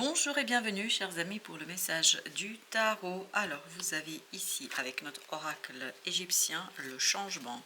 Bonjour et bienvenue chers amis pour le message du tarot. Alors vous avez ici avec notre oracle égyptien le changement.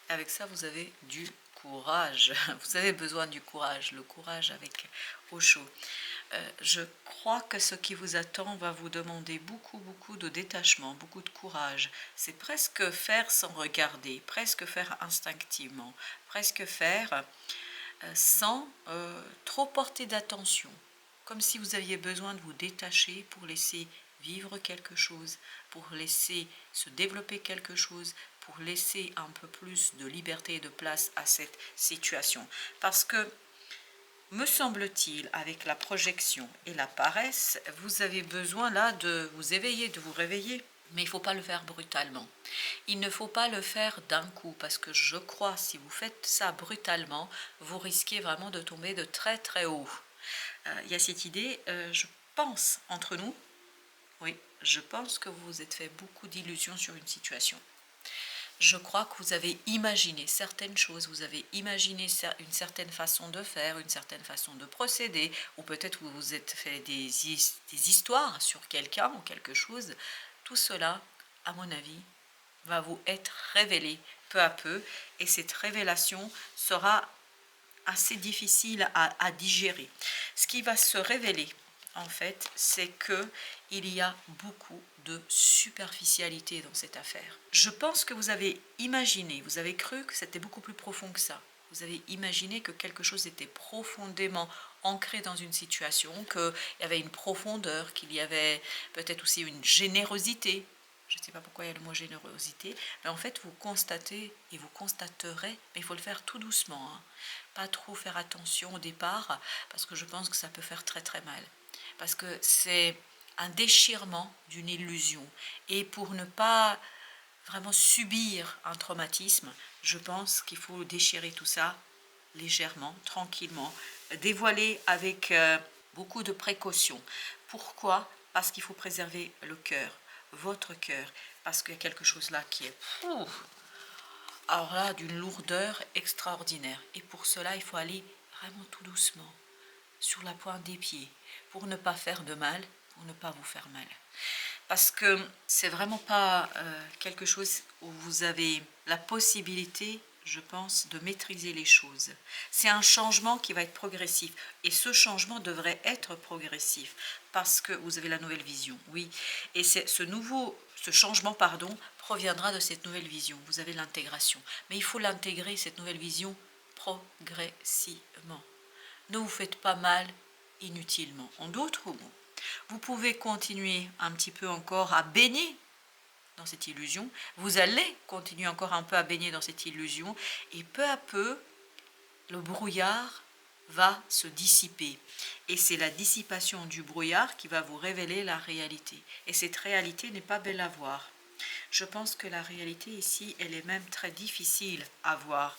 Avec ça vous avez du courage. Vous avez besoin du courage, le courage avec Osho. Je crois que ce qui vous attend va vous demander beaucoup de détachement, beaucoup de courage. C'est presque faire sans regarder, presque faire instinctivement, presque faire sans trop porter d'attention, comme si vous aviez besoin de vous détacher pour laisser vivre quelque chose, pour laisser se développer quelque chose, pour laisser un peu plus de liberté et de place à cette situation. Parce que, me semble-t-il, avec la projection et la paresse, vous avez besoin là de vous éveiller, de vous réveiller. Mais il ne faut pas le faire brutalement. Il ne faut pas le faire d'un coup, parce que je crois, si vous faites ça brutalement, vous risquez vraiment de tomber de très haut. Il y a cette idée, je pense, entre nous, oui, je pense que vous vous êtes fait beaucoup d'illusions sur une situation. Je crois que vous avez imaginé certaines choses, vous avez imaginé une certaine façon de faire, une certaine façon de procéder, ou peut-être vous vous êtes fait des histoires sur quelqu'un ou quelque chose. Tout cela, à mon avis, va vous être révélé peu à peu, et cette révélation sera assez difficile à digérer. Ce qui va se révéler, en fait, c'est que il y a beaucoup de superficialité dans cette affaire. Je pense que vous avez imaginé, vous avez cru que c'était beaucoup plus profond que ça. Vous avez imaginé que quelque chose était profondément ancré dans une situation, qu'il y avait une profondeur, qu'il y avait peut-être aussi une générosité. Je ne sais pas pourquoi il y a le mot générosité, mais en fait vous constatez et vous constaterez, mais il faut le faire tout doucement, hein. Pas trop faire attention au départ, parce que je pense que ça peut faire très mal. Parce que c'est un déchirement d'une illusion. Et pour ne pas vraiment subir un traumatisme, je pense qu'il faut déchirer tout ça légèrement, tranquillement, dévoiler avec beaucoup de précaution. Pourquoi? Parce qu'il faut préserver le cœur, votre cœur, parce qu'il y a quelque chose là qui est alors là d'une lourdeur extraordinaire. Et pour cela, il faut aller vraiment tout doucement, sur la pointe des pieds, pour ne pas faire de mal, pour ne pas vous faire mal. Parce que c'est vraiment pas quelque chose où vous avez la possibilité, je pense, de maîtriser les choses. C'est un changement qui va être progressif. Et ce changement devrait être progressif, parce que vous avez la nouvelle vision, oui. Et ce changement, proviendra de cette nouvelle vision. Vous avez l'intégration. Mais il faut l'intégrer, cette nouvelle vision, progressivement. Ne vous faites pas mal inutilement. En d'autres mots, vous pouvez continuer un petit peu encore à baigner dans cette illusion. Vous allez continuer encore un peu à baigner dans cette illusion. Et peu à peu, le brouillard va se dissiper. Et c'est la dissipation du brouillard qui va vous révéler la réalité. Et cette réalité n'est pas belle à voir. Je pense que la réalité ici, elle est même très difficile à voir.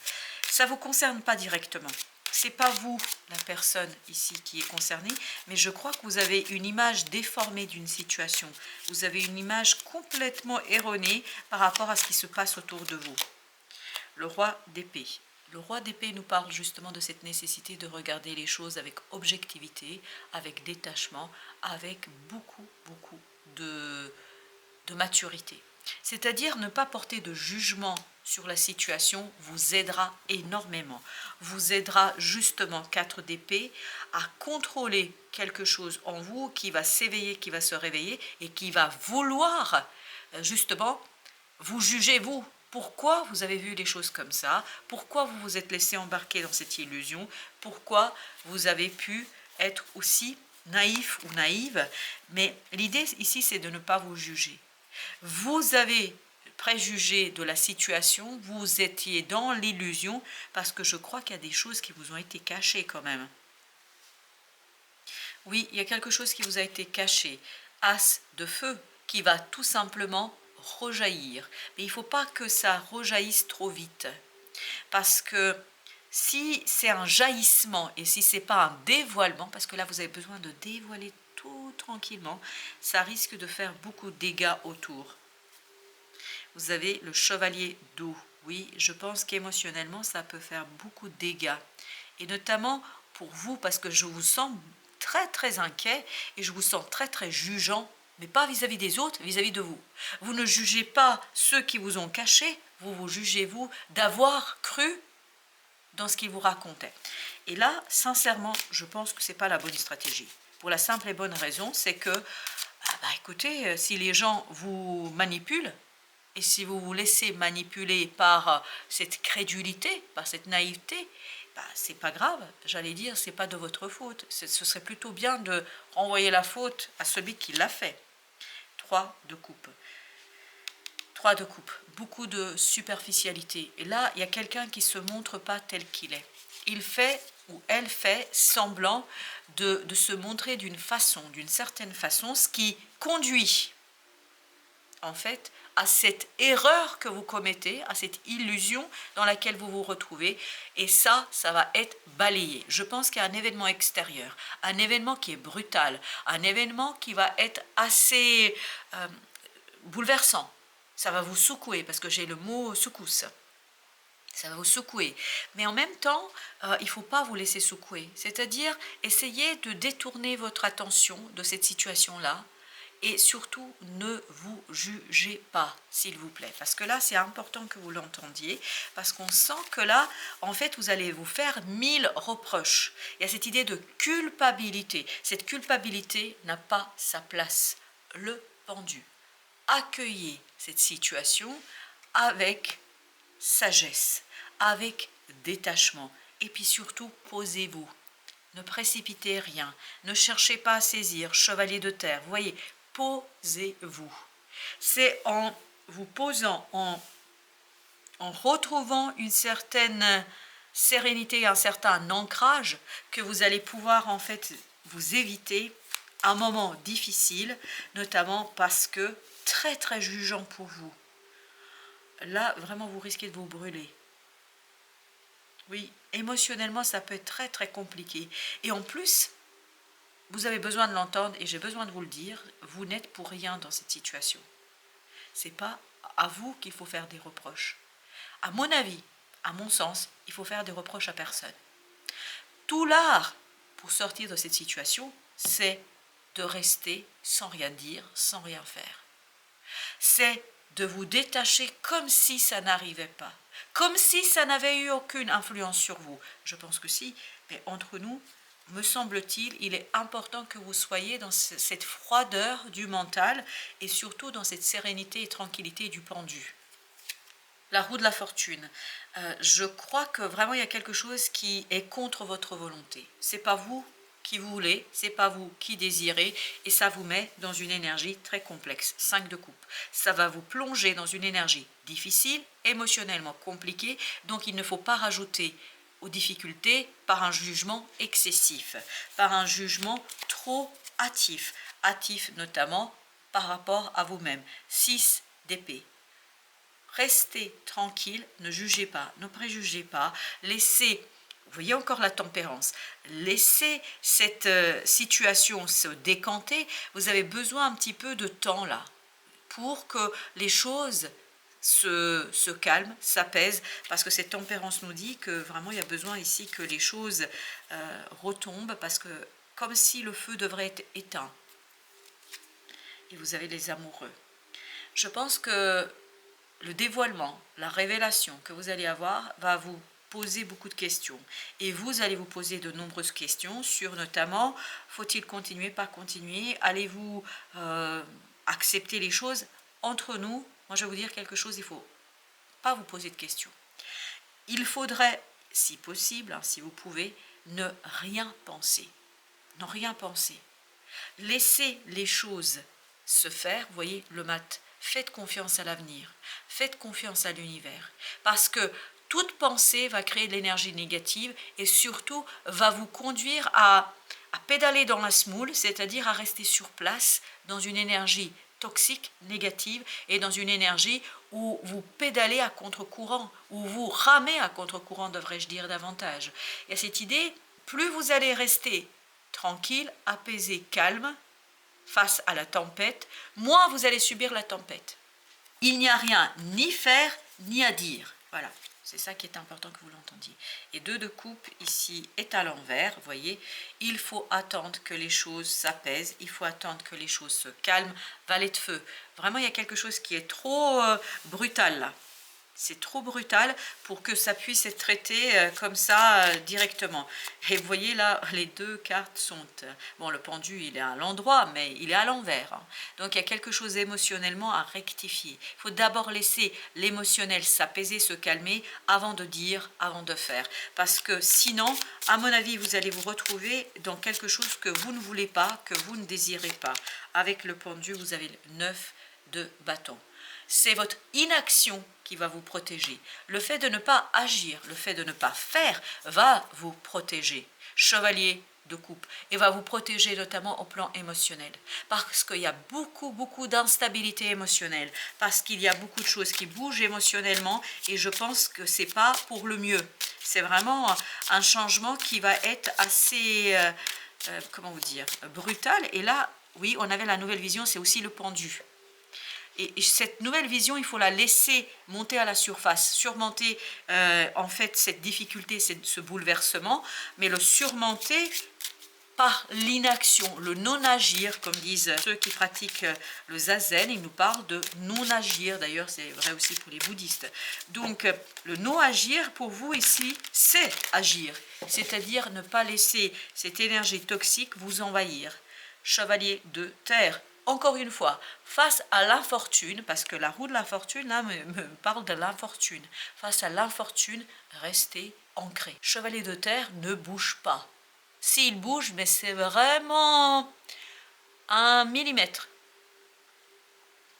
Ça ne vous concerne pas directement. C'est pas vous, la personne ici qui est concernée, mais je crois que vous avez une image déformée d'une situation. Vous avez une image complètement erronée par rapport à ce qui se passe autour de vous. Le roi d'épée. Le roi d'épée nous parle justement de cette nécessité de regarder les choses avec objectivité, avec détachement, avec beaucoup de maturité. C'est-à-dire ne pas porter de jugement sur la situation vous aidera énormément. Vous aidera justement 4 d'épée à contrôler quelque chose en vous qui va s'éveiller, qui va se réveiller et qui va vouloir justement vous juger vous. Pourquoi vous avez vu les choses comme ça? Pourquoi vous vous êtes laissé embarquer dans cette illusion? Pourquoi vous avez pu être aussi naïf ou naïve? Mais l'idée ici, c'est de ne pas vous juger. Vous avez préjugé de la situation, vous étiez dans l'illusion, parce que je crois qu'il y a des choses qui vous ont été cachées quand même. Oui, il y a quelque chose qui vous a été caché. As de feu, qui va tout simplement rejaillir. Mais il ne faut pas que ça rejaillisse trop vite. Parce que si c'est un jaillissement et si ce n'est pas un dévoilement, parce que là vous avez besoin de dévoiler tout tranquillement, ça risque de faire beaucoup de dégâts autour. Vous avez le chevalier d'eau. Oui, je pense qu'émotionnellement, ça peut faire beaucoup de dégâts. Et notamment pour vous, parce que je vous sens très très inquiet et je vous sens très très jugeant, mais pas vis-à-vis des autres, vis-à-vis de vous. Vous ne jugez pas ceux qui vous ont caché, vous jugez vous d'avoir cru dans ce qu'ils vous racontaient. Et là, sincèrement, je pense que ce n'est pas la bonne stratégie. Pour la simple et bonne raison, c'est que, écoutez, si les gens vous manipulent, et si vous vous laissez manipuler par cette crédulité, par cette naïveté, c'est pas grave, j'allais dire, c'est pas de votre faute. Ce serait plutôt bien de renvoyer la faute à celui qui l'a fait. 3 de coupe. 3 de coupe, beaucoup de superficialité. Et là, il y a quelqu'un qui ne se montre pas tel qu'il est. Il fait ou elle fait semblant de se montrer d'une certaine façon, ce qui conduit en fait à cette erreur que vous commettez, à cette illusion dans laquelle vous vous retrouvez. Et ça va être balayé. Je pense qu'il y a un événement extérieur, un événement qui est brutal, un événement qui va être assez bouleversant. Ça va vous secouer, parce que j'ai le mot secousse. Ça va vous secouer. Mais en même temps, il ne faut pas vous laisser secouer. C'est-à-dire, essayez de détourner votre attention de cette situation-là. Et surtout, ne vous jugez pas, s'il vous plaît. Parce que là, c'est important que vous l'entendiez. Parce qu'on sent que là, en fait, vous allez vous faire 1000 reproches. Il y a cette idée de culpabilité. Cette culpabilité n'a pas sa place. Le pendu. Accueillez cette situation avec sagesse, avec détachement. Et puis surtout, posez-vous. Ne précipitez rien. Ne cherchez pas à saisir, chevalier de terre. Vous voyez, posez-vous. C'est en vous posant, en retrouvant une certaine sérénité, un certain ancrage, que vous allez pouvoir en fait vous éviter un moment difficile, notamment parce que très très jugeant pour vous. Là, vraiment, vous risquez de vous brûler. Oui, émotionnellement, ça peut être très très compliqué. Et en plus, vous avez besoin de l'entendre, et j'ai besoin de vous le dire, vous n'êtes pour rien dans cette situation. Ce n'est pas à vous qu'il faut faire des reproches. À mon avis, à mon sens, il faut faire des reproches à personne. Tout l'art pour sortir de cette situation, c'est de rester sans rien dire, sans rien faire. C'est de vous détacher comme si ça n'arrivait pas, comme si ça n'avait eu aucune influence sur vous. Je pense que si, mais entre nous, me semble-t-il, il est important que vous soyez dans cette froideur du mental et surtout dans cette sérénité et tranquillité du pendu. La roue de la fortune. Je crois que vraiment il y a quelque chose qui est contre votre volonté. C'est pas vous qui voulez, c'est pas vous qui désirez, et ça vous met dans une énergie très complexe. 5 de coupe. Ça va vous plonger dans une énergie difficile, émotionnellement compliquée, donc il ne faut pas rajouter aux difficultés par un jugement excessif, par un jugement trop hâtif, hâtif notamment par rapport à vous-même. 6 d'épée. Restez tranquille, ne jugez pas, ne préjugez pas, laissez, vous voyez encore la tempérance, laissez cette situation se décanter. Vous avez besoin un petit peu de temps là, pour que les choses se calment, s'apaisent, parce que cette tempérance nous dit que vraiment il y a besoin ici que les choses retombent, parce que comme si le feu devrait être éteint. Et vous avez les amoureux. Je pense que le dévoilement, la révélation que vous allez avoir va vous poser beaucoup de questions. Et vous allez vous poser de nombreuses questions sur notamment, faut-il continuer, pas continuer? Allez-vous accepter les choses? Entre nous, moi je vais vous dire quelque chose, il ne faut pas vous poser de questions. Il faudrait, si possible, hein, si vous pouvez, ne rien penser. Ne rien penser. Laissez les choses se faire, vous voyez, le mat. Faites confiance à l'avenir, faites confiance à l'univers, parce que toute pensée va créer de l'énergie négative et surtout va vous conduire à pédaler dans la semoule, c'est-à-dire à rester sur place dans une énergie toxique, négative, et dans une énergie où vous pédalez à contre-courant, où vous ramez à contre-courant, devrais-je dire davantage. Il y a cette idée, plus vous allez rester tranquille, apaisé, calme, face à la tempête, moins vous allez subir la tempête. Il n'y a rien ni faire ni à dire. Voilà. C'est ça qui est important que vous l'entendiez. Et 2 de coupe ici est à l'envers. Vous voyez, il faut attendre que les choses s'apaisent. Il faut attendre que les choses se calment. Valet de feu. Vraiment, il y a quelque chose qui est trop brutal là. C'est trop brutal pour que ça puisse être traité comme ça directement. Et vous voyez là, les 2 cartes sont... bon, le pendu, il est à l'endroit, mais il est à l'envers. Hein. Donc, il y a quelque chose émotionnellement à rectifier. Il faut d'abord laisser l'émotionnel s'apaiser, se calmer, avant de dire, avant de faire. Parce que sinon, à mon avis, vous allez vous retrouver dans quelque chose que vous ne voulez pas, que vous ne désirez pas. Avec le pendu, vous avez le 9 de bâton. C'est votre inaction qui va vous protéger. Le fait de ne pas agir, le fait de ne pas faire va vous protéger. Chevalier de coupe, et va vous protéger notamment au plan émotionnel. Parce qu'il y a beaucoup d'instabilité émotionnelle, parce qu'il y a beaucoup de choses qui bougent émotionnellement, et je pense que c'est pas pour le mieux. C'est vraiment un changement qui va être assez, comment vous dire, brutal. Et là, oui, on avait la nouvelle vision, c'est aussi le pendu. Et cette nouvelle vision, il faut la laisser monter à la surface, surmonter en fait cette difficulté, ce bouleversement, mais le surmonter par l'inaction, le non-agir, comme disent ceux qui pratiquent le zazen. Ils nous parlent de non-agir, d'ailleurs c'est vrai aussi pour les bouddhistes. Donc le non-agir pour vous ici, c'est agir, c'est-à-dire ne pas laisser cette énergie toxique vous envahir. Chevalier de terre. Encore une fois, face à l'infortune, parce que la roue de la fortune, là, me parle de l'infortune. Face à l'infortune, restez ancré. Chevalier de terre ne bouge pas. S'il bouge, mais c'est vraiment 1 millimètre.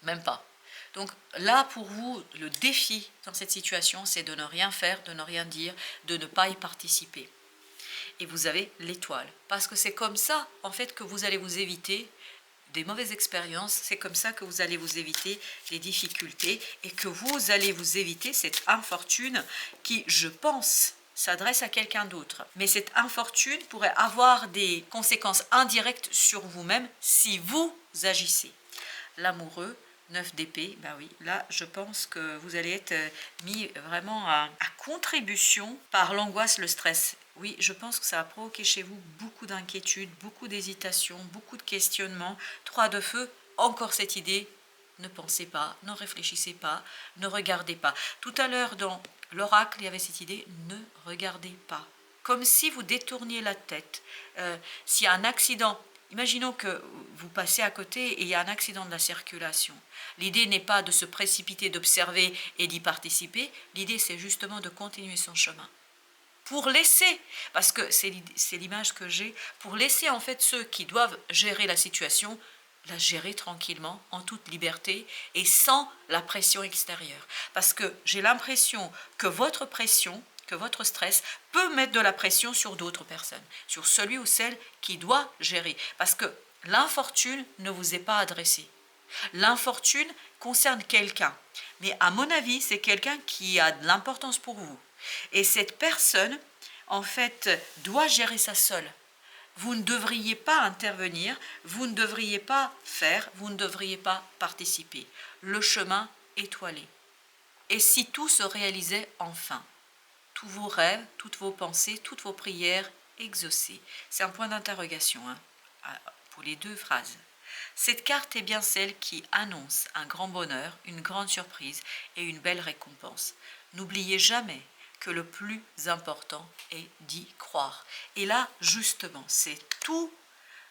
Même pas. Donc là, pour vous, le défi dans cette situation, c'est de ne rien faire, de ne rien dire, de ne pas y participer. Et vous avez l'étoile. Parce que c'est comme ça, en fait, que vous allez vous éviter des mauvaises expériences, c'est comme ça que vous allez vous éviter les difficultés et que vous allez vous éviter cette infortune qui, je pense, s'adresse à quelqu'un d'autre. Mais cette infortune pourrait avoir des conséquences indirectes sur vous-même si vous agissez. L'amoureux, 9 d'épée, ben oui, là je pense que vous allez être mis vraiment à contribution par l'angoisse, le stress. Oui, je pense que ça va provoquer chez vous beaucoup d'inquiétude, beaucoup d'hésitation, beaucoup de questionnements. 3 de feu, encore cette idée, ne pensez pas, ne réfléchissez pas, ne regardez pas. Tout à l'heure dans l'oracle, il y avait cette idée, ne regardez pas. Comme si vous détourniez la tête. S'il y a un accident, imaginons que vous passez à côté et il y a un accident de la circulation. L'idée n'est pas de se précipiter, d'observer et d'y participer. L'idée, c'est justement de continuer son chemin. Pour laisser, parce que c'est l'image que j'ai, pour laisser en fait ceux qui doivent gérer la situation, la gérer tranquillement, en toute liberté et sans la pression extérieure. Parce que j'ai l'impression que votre pression, que votre stress peut mettre de la pression sur d'autres personnes, sur celui ou celle qui doit gérer. Parce que l'infortune ne vous est pas adressée. L'infortune concerne quelqu'un. Mais à mon avis, c'est quelqu'un qui a de l'importance pour vous. Et cette personne, en fait, doit gérer ça seule. Vous ne devriez pas intervenir, vous ne devriez pas faire, vous ne devriez pas participer. Le chemin étoilé. Et si tout se réalisait enfin, tous vos rêves, toutes vos pensées, toutes vos prières exaucées. C'est un point d'interrogation pour les 2 phrases. Cette carte est bien celle qui annonce un grand bonheur, une grande surprise et une belle récompense. N'oubliez jamais que le plus important est d'y croire. Et là, justement, c'est tout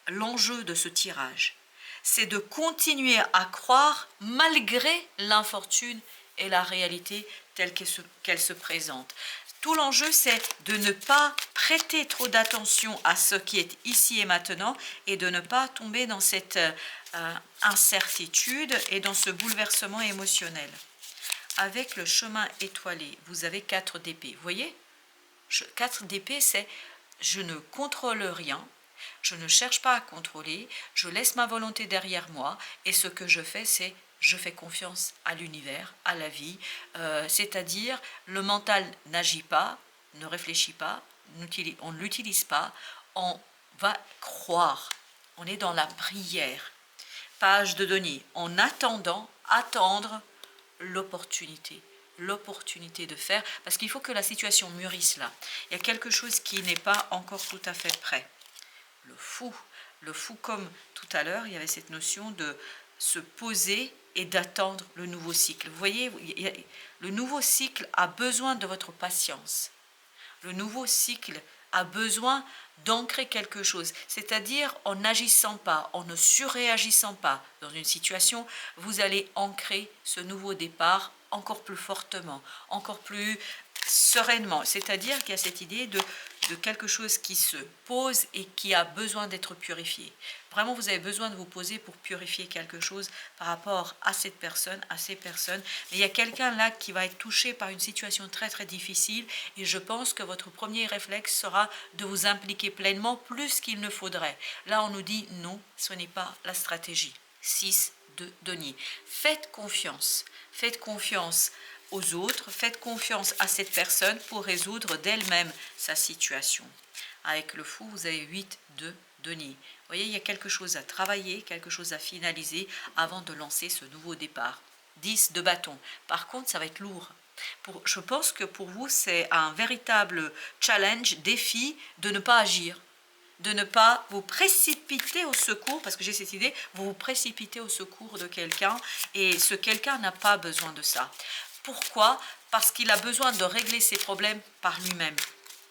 l'enjeu de ce tirage. C'est de continuer à croire malgré l'infortune et la réalité telle qu'elle se présente. Tout l'enjeu, c'est de ne pas prêter trop d'attention à ce qui est ici et maintenant et de ne pas tomber dans cette incertitude et dans ce bouleversement émotionnel. Avec le chemin étoilé, vous avez 4 d'épée. Vous voyez, 4 d'épée, c'est je ne contrôle rien, je ne cherche pas à contrôler, je laisse ma volonté derrière moi et ce que je fais, c'est je fais confiance à l'univers, à la vie, c'est-à-dire le mental n'agit pas, ne réfléchit pas, on ne l'utilise pas, on va croire, on est dans la prière. Page de Denis, en attendant, attendre l'opportunité. l'opportunité de faire, parce qu'il faut que la situation mûrisse là. Il y a quelque chose qui n'est pas encore tout à fait prêt. Le fou. Le fou, comme tout à l'heure, il y avait cette notion de se poser et d'attendre le nouveau cycle. Vous voyez, le nouveau cycle a besoin de votre patience. Le nouveau cycle a besoin d'ancrer quelque chose, c'est-à-dire en n'agissant pas, en ne surréagissant pas dans une situation, vous allez ancrer ce nouveau départ encore plus fortement, encore plus sereinement. C'est-à-dire qu'il y a cette idée de quelque chose qui se pose et qui a besoin d'être purifié. Vraiment, vous avez besoin de vous poser pour purifier quelque chose par rapport à cette personne, à ces personnes. Mais il y a quelqu'un là qui va être touché par une situation très très difficile et je pense que votre premier réflexe sera de vous impliquer pleinement plus qu'il ne faudrait. Là, on nous dit non, ce n'est pas la stratégie. 6 de denier. Faites confiance aux autres, faites confiance à cette personne pour résoudre d'elle-même sa situation. Avec le fou, vous avez 8 de denier. Vous voyez, il y a quelque chose à travailler, quelque chose à finaliser avant de lancer ce nouveau départ. 10 de bâton. Par contre, ça va être lourd. Je pense que pour vous, c'est un véritable challenge, défi de ne pas agir, de ne pas vous précipiter au secours, parce que j'ai cette idée, vous vous précipitez au secours de quelqu'un et ce quelqu'un n'a pas besoin de ça. Pourquoi? Parce qu'il a besoin de régler ses problèmes par lui-même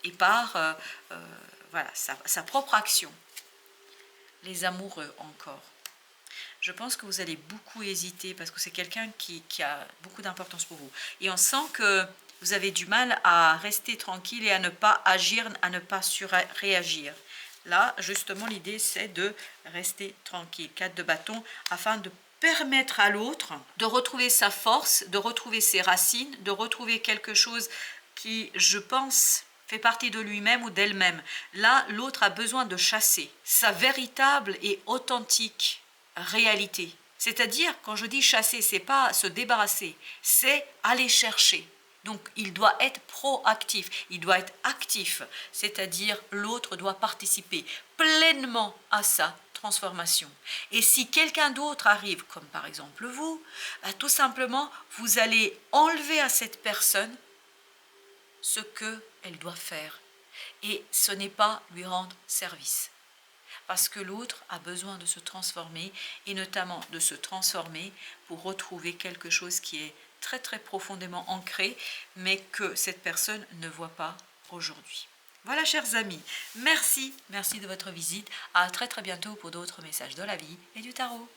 et par voilà, sa propre action. Les amoureux encore. Je pense que vous allez beaucoup hésiter parce que c'est quelqu'un qui a beaucoup d'importance pour vous. Et on sent que vous avez du mal à rester tranquille et à ne pas agir, à ne pas surréagir. Là, justement, l'idée, c'est de rester tranquille. 4 de bâton, afin de permettre à l'autre de retrouver sa force, de retrouver ses racines, de retrouver quelque chose qui, je pense, fait partie de lui-même ou d'elle-même. Là, l'autre a besoin de chasser sa véritable et authentique réalité. C'est-à-dire, quand je dis chasser, c'est pas se débarrasser, c'est aller chercher. Donc, il doit être proactif, il doit être actif, c'est-à-dire l'autre doit participer pleinement à ça transformation. Et si quelqu'un d'autre arrive, comme par exemple vous, tout simplement, vous allez enlever à cette personne ce qu'elle doit faire. Et ce n'est pas lui rendre service. Parce que l'autre a besoin de se transformer, et notamment de se transformer pour retrouver quelque chose qui est très très profondément ancré, mais que cette personne ne voit pas aujourd'hui. Voilà, chers amis, merci de votre visite. À très très bientôt pour d'autres messages de la vie et du tarot.